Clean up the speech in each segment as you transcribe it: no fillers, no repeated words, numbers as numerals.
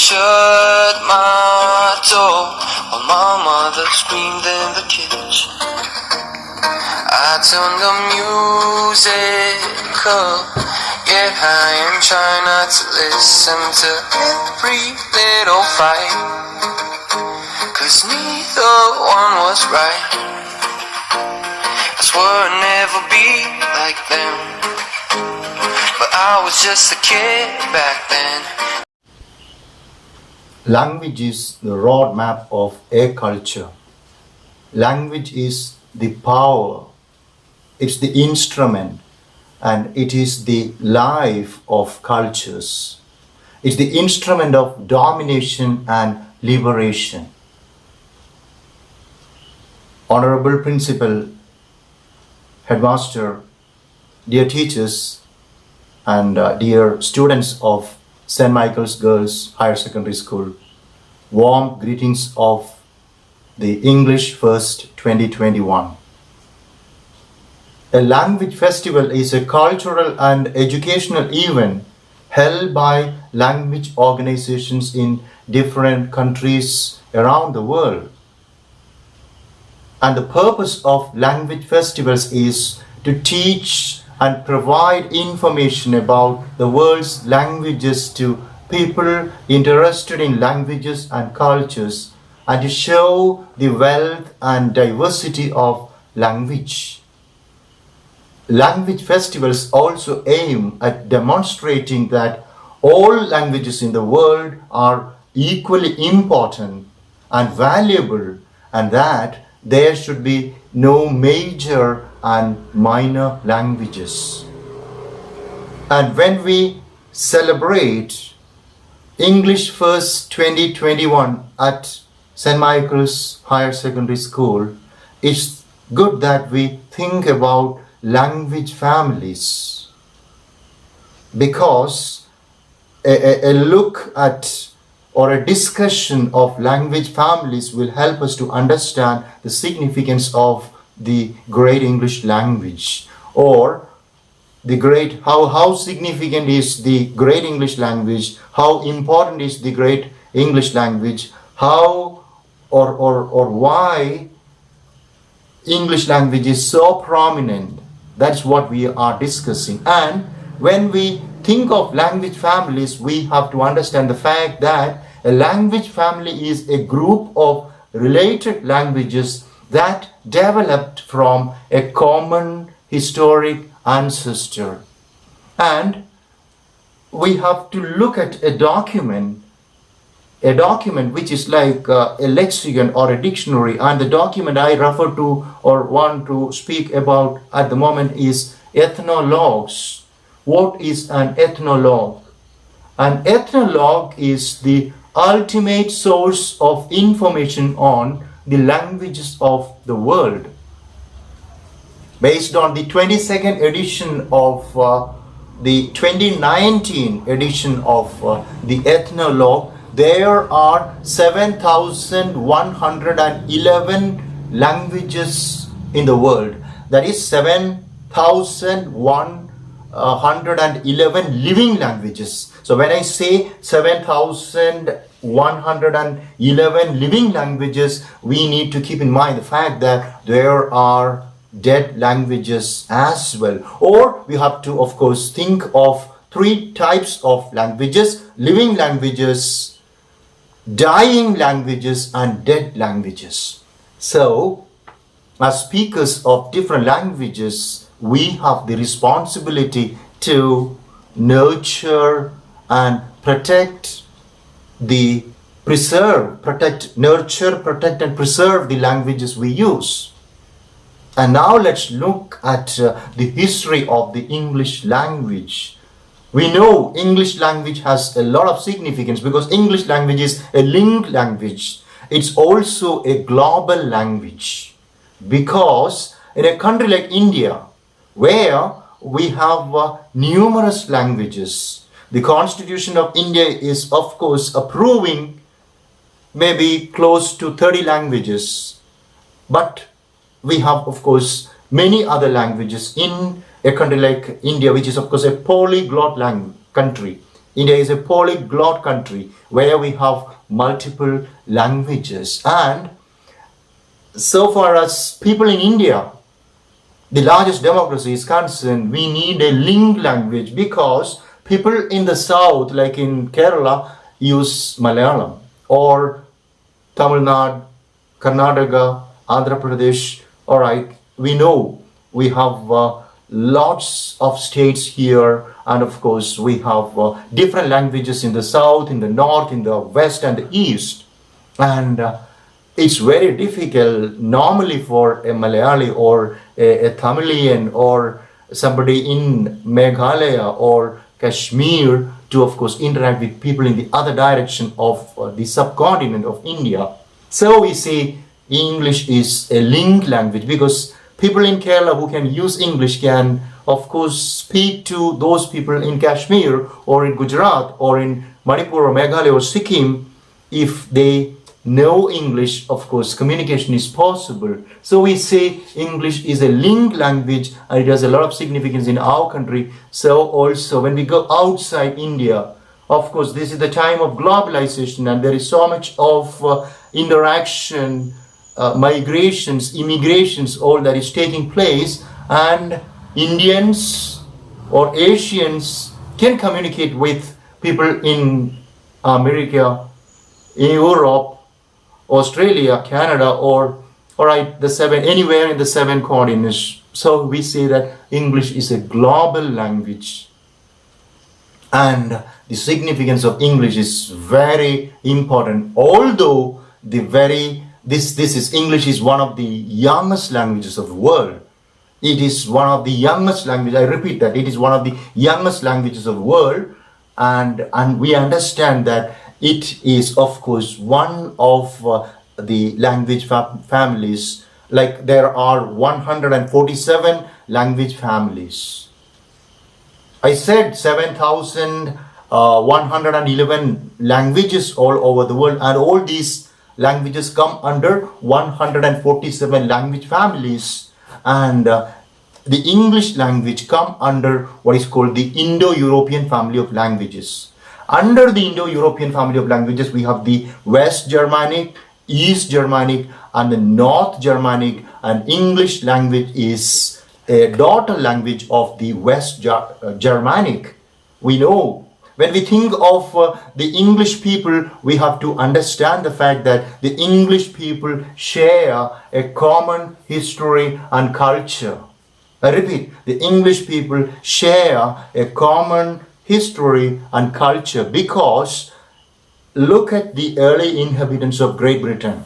shut my door while my mother screamed in the kitchen. I turned the music up, yet I am trying not to listen to every little fight, 'cause neither one was right. I swore I'd never be like them, but I was just a kid back then. Language is the roadmap of a culture. Language is the power, it's the instrument, and it is the life of cultures. It's the instrument of domination and liberation. Honorable Principal, Headmaster, dear teachers, and dear students of St. Michael's Girls Higher Secondary School, warm greetings of the English First 2021. A language festival is a cultural and educational event held by language organizations in different countries around the world. And the purpose of language festivals is to teach and provide information about the world's languages to people interested in languages and cultures, and to show the wealth and diversity of language. Language festivals also aim at demonstrating that all languages in the world are equally important and valuable, and that there should be no major and minor languages. And when we celebrate English First 2021 at St. Michael's Higher Secondary School, it's good that we think about language families, because a look at or a discussion of language families will help us to understand the significance of the great English language, or the great, how significant is the great English language, how important is the great English language, how or why English language is so prominent. That's what we are discussing. And when we think of language families, we have to understand the fact that a language family is a group of related languages that developed from a common historic ancestor. And we have to look at a document which is like a lexicon or a dictionary, and the document I refer to or want to speak about at the moment is ethnologues. What is an ethnologue? An ethnologue is the ultimate source of information on the languages of the world. Based on the 22nd edition of the 2019 edition of the ethnologue, there are 7,111 languages in the world. That is 7,111 living languages. So when I say 7,111 living languages, we need to keep in mind the fact that there are dead languages as well. Or we have to, of course, think of three types of languages: living languages, dying languages, and dead languages. So, as speakers of different languages, we have the responsibility to nurture and protect, nurture, protect, and preserve the languages we use. And now let's look at the history of the English language. We know English language has a lot of significance because English language is a linked language. It's also a global language, because in a country like India, where we have numerous languages, the Constitution of India is, of course, approving maybe close to 30 languages. But we have, of course, many other languages in a country like India, which is, of course, a polyglot country. India is a polyglot country where we have multiple languages. And so far as people in India, the largest democracy is concerned, we need a linked language because people in the south, like in Kerala, use Malayalam, or Tamil Nadu, Karnataka, Andhra Pradesh. All right, we know we have lots of states here, and of course we have different languages in the south, in the north, in the west, and the east. And it's very difficult normally for a Malayali or a Tamilian or somebody in Meghalaya or Kashmir to, of course, interact with people in the other direction of the subcontinent of India. So we say English is a linked language because people in Kerala who can use English can, of course, speak to those people in Kashmir or in Gujarat or in Manipur or Meghalaya or Sikkim. If they know English, of course, communication is possible. So we say English is a linked language and it has a lot of significance in our country. So also when we go outside India, of course, this is the time of globalization and there is so much of interaction, migrations, immigrations, all that is taking place, and Indians or Asians can communicate with people in America, in Europe, Australia, Canada, or anywhere in the seven continents. So we say that English is a global language, and the significance of English is very important. Although English is one of the youngest languages of the world. It is one of the youngest languages. I repeat that it is one of the youngest languages of the world, and we understand that it is, of course, one of the language families. Like there are 147 language families. I said 7,111 languages all over the world, and all these languages come under 147 language families, and the English language come under what is called the Indo-European family of languages. Under the Indo-European family of languages, we have the West Germanic, East Germanic, and the North Germanic, and English language is a daughter language of the West Germanic. We know when we think of the English people, we have to understand the fact that the English people share a common history and culture. I repeat, the English people share a common history and culture because look at the early inhabitants of Great Britain.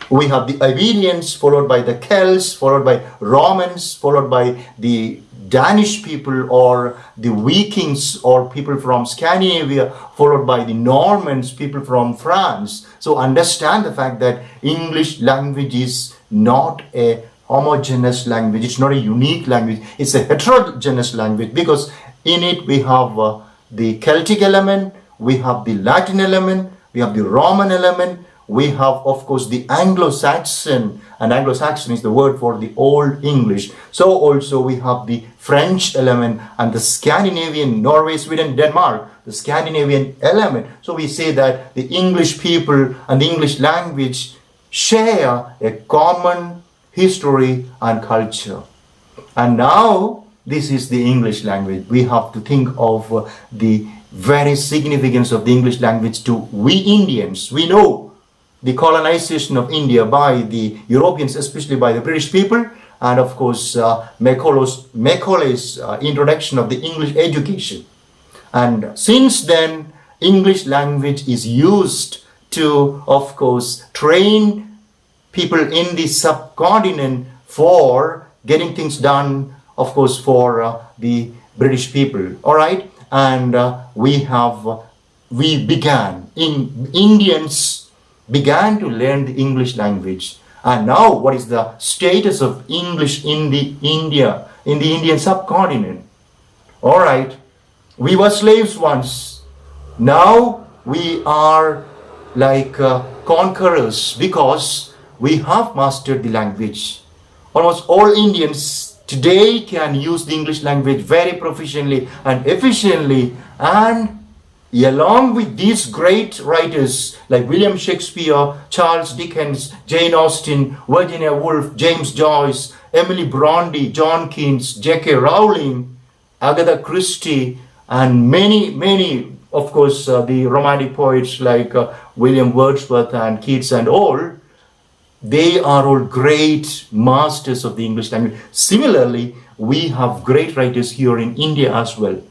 We have the Iberians, followed by the Celts, followed by Romans, followed by the Danish people or the Vikings or people from Scandinavia, followed by the Normans, people from France. So understand the fact that English language is not a homogeneous language. It's not a unique language. It's a heterogeneous language because in it we have the Celtic element, we have the Latin element, we have the Roman element, we have, of course, the Anglo-Saxon, and Anglo-Saxon is the word for the Old English. So also we have the French element and the Scandinavian, Norway, Sweden, Denmark, the Scandinavian element. So we say that the English people and the English language share a common history and culture. And now this is the English language. We have to think of the very significance of the English language to we Indians. We know the colonization of India by the Europeans, especially by the British people, and of course Macaulay's introduction of the English education. And since then, English language is used to, of course, train people in the subcontinent for getting things done, of course, for the British people. All right, and Indians began to learn the English language. And now what is the status of English in the Indian subcontinent? All right, we were slaves once. Now we are like conquerors because we have mastered the language. Almost all Indians today can use the English language very proficiently and efficiently, and along with these great writers like William Shakespeare, Charles Dickens, Jane Austen, Virginia Woolf, James Joyce, Emily Bronte, John Keats, J.K. Rowling, Agatha Christie, and many, of course, the romantic poets like William Wordsworth and Keats and all, they are all great masters of the English language. Similarly, we have great writers here in India as well.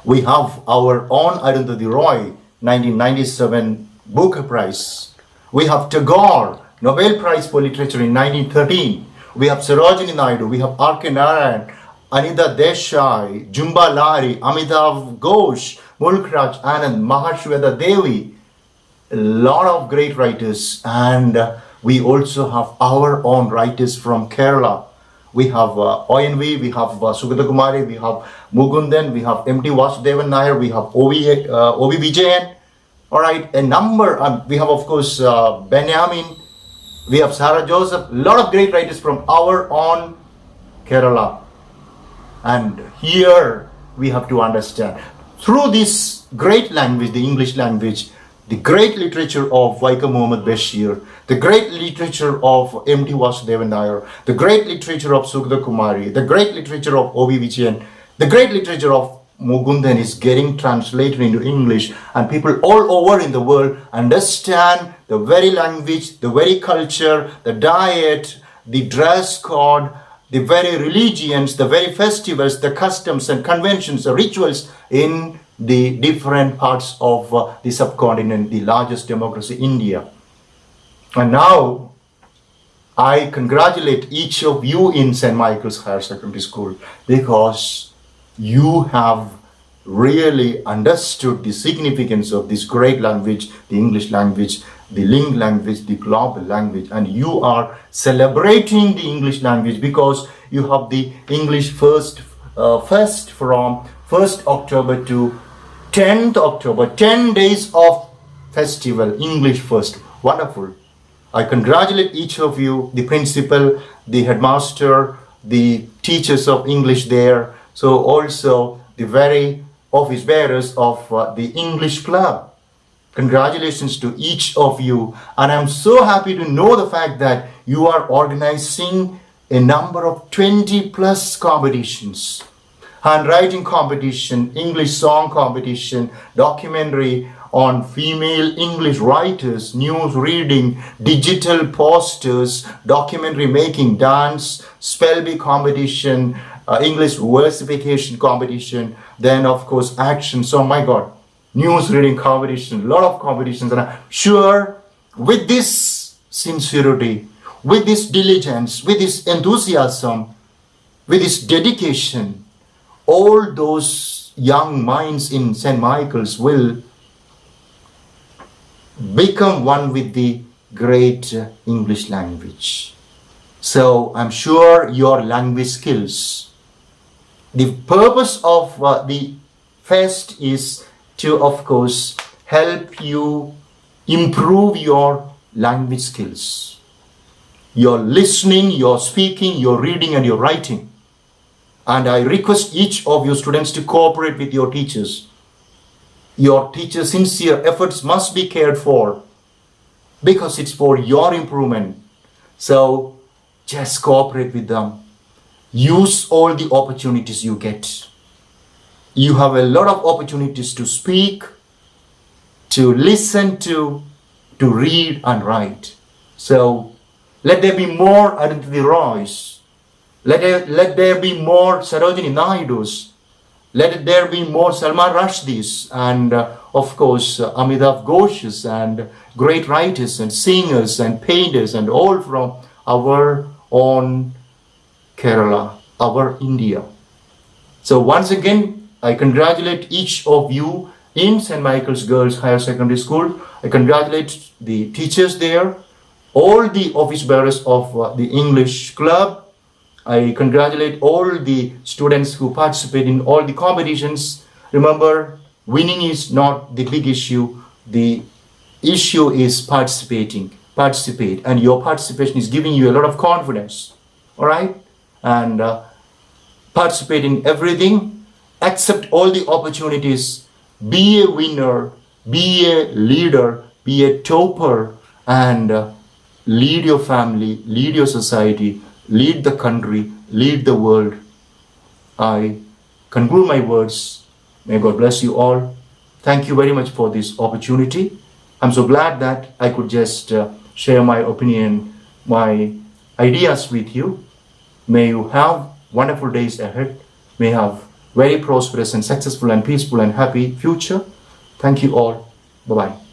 We have our own Arundhati Roy, 1997 Booker Prize. We have Tagore, Nobel Prize for Literature in 1913. We have Sarojini Naidu, we have R.K. Narayan, Anita Desai, Jhumpa Lahiri, Amitav Ghosh, Mulk Raj Anand, Mahashweta Devi. A lot of great writers, and we also have our own writers from Kerala. We have ONV, we have Sugata Kumari, we have Mugundan, we have M.T. Vasudevan Nair, we have O.V. Vijayan. All right, a number, we have of course Benjamin, we have Sarah Joseph, a lot of great writers from our own Kerala. And here we have to understand, through this great language, the English language, the great literature of Vaikom Muhammad Bashir, the great literature of M.T. Vasudevan Nair, the great literature of Sugata Kumari, the great literature of O.V. Vijayan, the great literature of Mugundan is getting translated into English, and people all over in the world understand the very language, the very culture, the diet, the dress code, the very religions, the very festivals, the customs and conventions, the rituals in the different parts of the subcontinent, the largest democracy, India. And now, I congratulate each of you in St. Michael's Higher Secondary School, because you have really understood the significance of this great language, the English language, the lingua language, the global language, and you are celebrating the English language because you have the English first from 1st October to 10th October, 10 days of festival, English first. Wonderful. I congratulate each of you, the principal, the headmaster, the teachers of English there, so also the very office bearers of the English Club. Congratulations to each of you, and I'm so happy to know the fact that you are organizing a number of 20 plus competitions. Handwriting competition, English song competition, documentary on female English writers, news reading, digital posters, documentary making, dance, spell bee competition, English versification competition, then of course actions. Oh my God, news reading competition, a lot of competitions, and I'm sure with this sincerity, with this diligence, with this enthusiasm, with this dedication, all those young minds in St. Michael's will become one with the great English language. So I'm sure your language skills. The purpose of the fest is to, of course, help you improve your language skills. Your listening, your speaking, your reading, and your writing. And I request each of you students to cooperate with your teachers. Your teachers' sincere efforts must be cared for because it's for your improvement. So just cooperate with them. Use all the opportunities you get. You have a lot of opportunities to speak, to listen to read and write. So let there be more Arundhati Roys. Let there be more Sarojini Naidus. Let there be more Salman Rushdis, and of course Amitav Ghosh's, and great writers and singers and painters, and all from our own Kerala, our India. So once again, I congratulate each of you in St. Michael's Girls Higher Secondary School. I congratulate the teachers there, all the office bearers of the English Club. I congratulate all the students who participate in all the competitions. Remember, winning is not the big issue. The issue is participating. Participate, and your participation is giving you a lot of confidence. All right? and participate in everything, accept all the opportunities, be a winner, be a leader, be a topper, and lead your family, lead your society, lead the country, lead the world. I conclude my words. May God bless you all. Thank you very much for this opportunity. I'm so glad that I could just share my opinion, my ideas with you. May you have wonderful days ahead. May you have very prosperous and successful and peaceful and happy future. Thank you all. Bye-bye.